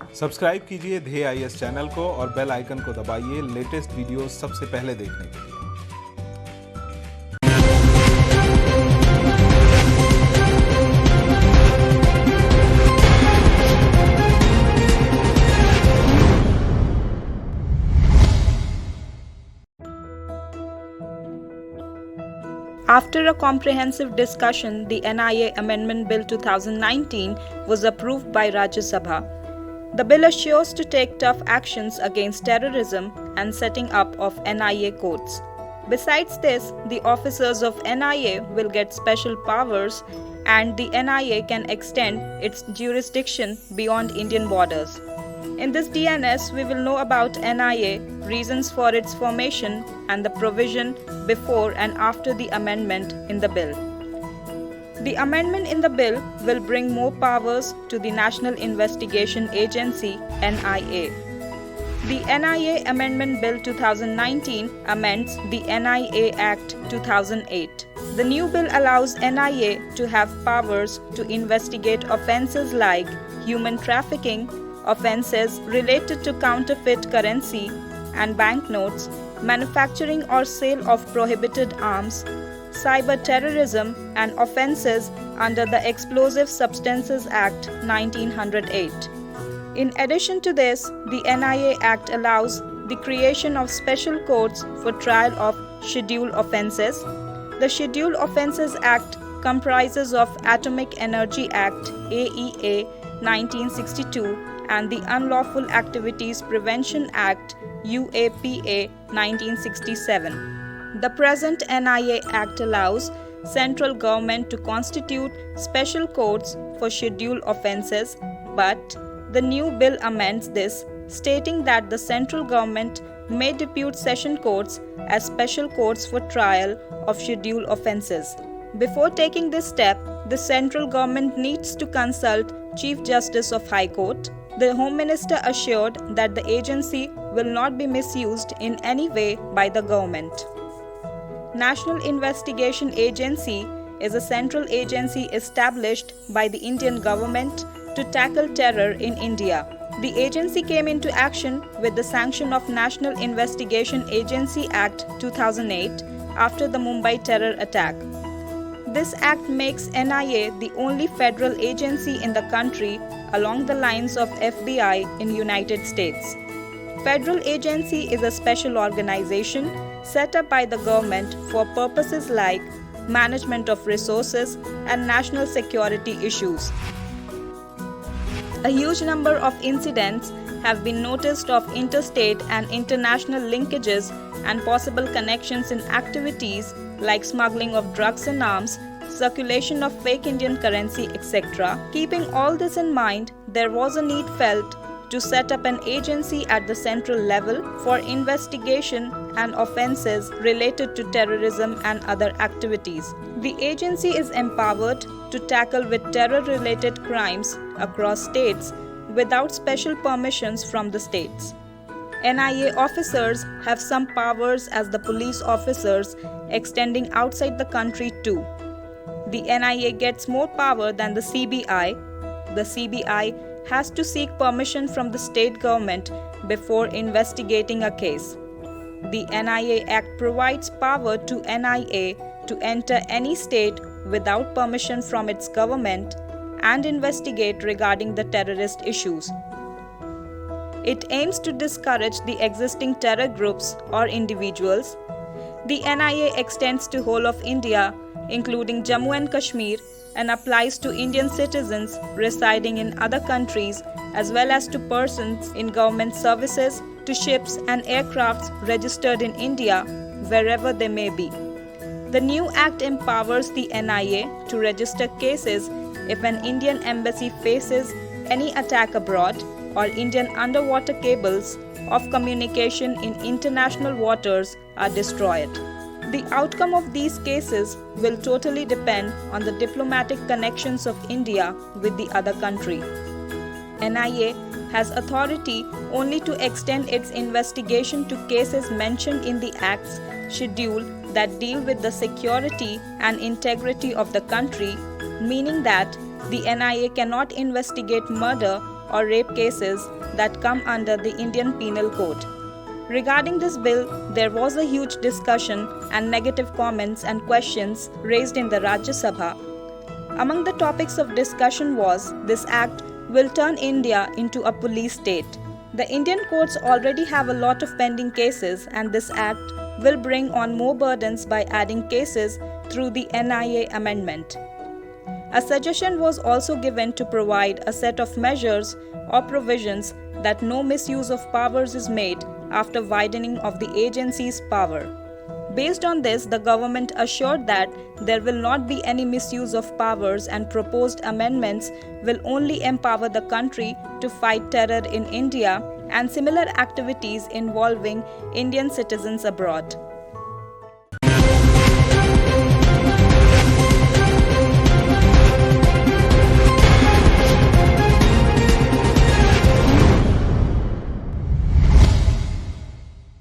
Subscribe कीजिए ध्येय IAS channel को और बेल आइकन को दबाइए लेटेस्ट वीडियो सबसे पहले देखने के लिए। After a comprehensive discussion, the Nia Amendment Bill 2019 was approved by Rajya Sabha. The bill assures to take tough actions against terrorism and setting up of NIA courts. Besides this, the officers of NIA will get special powers and the NIA can extend its jurisdiction beyond Indian borders. In this DNS, we will know about NIA, reasons for its formation, and the provision before and after the amendment in the bill. The amendment in the bill will bring more powers to the National Investigation Agency (NIA). The Nia Amendment Bill 2019 amends the NIA Act 2008. The new bill allows NIA to have powers to investigate offences like human trafficking, offences related to counterfeit currency and banknotes, manufacturing or sale of prohibited arms, cyber terrorism, and offences under the Explosive Substances Act 1908. In addition to this, the NIA Act allows the creation of special courts for trial of scheduled offences. The Scheduled Offences Act comprises of Atomic Energy Act (AEA) 1962 and the Unlawful Activities Prevention Act UAPA 1967. The present NIA Act allows central government to constitute special courts for scheduled offences, but the new bill amends this, stating that the central government may depute session courts as special courts for trial of scheduled offences. Before taking this step, the central government needs to consult Chief Justice of High Court. The Home Minister assured that the agency will not be misused in any way by the government. National Investigation Agency is a central agency established by the Indian government to tackle terror in India. The agency came into action with the sanction of National Investigation Agency Act 2008 after the Mumbai terror attack. This act makes NIA the only federal agency in the country along the lines of FBI in United States. Federal agency is a special organization set up by the government for purposes like management of resources and national security issues. A huge number of incidents have been noticed of interstate and international linkages and possible connections in activities like smuggling of drugs and arms, circulation of fake Indian currency, etc. Keeping all this in mind, there was a need felt to set up an agency at the central level for investigation and offences related to terrorism and other activities. The agency is empowered to tackle with terror-related crimes across states without special permissions from the states. NIA officers have some powers as the police officers extending outside the country too. The NIA gets more power than the CBI. The CBI has to seek permission from the state government before investigating a case. The NIA Act provides power to NIA to enter any state without permission from its government and investigate regarding the terrorist issues. It aims to discourage the existing terror groups or individuals. The NIA extends to whole of India, including Jammu and Kashmir, and applies to Indian citizens residing in other countries as well as to persons in government services, to ships and aircrafts registered in India, wherever they may be. The new act empowers the NIA to register cases if an Indian embassy faces any attack abroad or Indian underwater cables of communication in international waters are destroyed. The outcome of these cases will totally depend on the diplomatic connections of India with the other country. NIA has authority only to extend its investigation to cases mentioned in the Act's schedule that deal with the security and integrity of the country, meaning that the NIA cannot investigate murder or rape cases that come under the Indian Penal Code. Regarding this bill, there was a huge discussion and negative comments and questions raised in the Rajya Sabha. Among the topics of discussion was this act will turn India into a police state. The Indian courts already have a lot of pending cases, and this act will bring on more burdens by adding cases through the Nia Amendment. A suggestion was also given to provide a set of measures or provisions that no misuse of powers is made after widening of the agency's power. Based on this, the government assured that there will not be any misuse of powers, and proposed amendments will only empower the country to fight terror in India and similar activities involving Indian citizens abroad.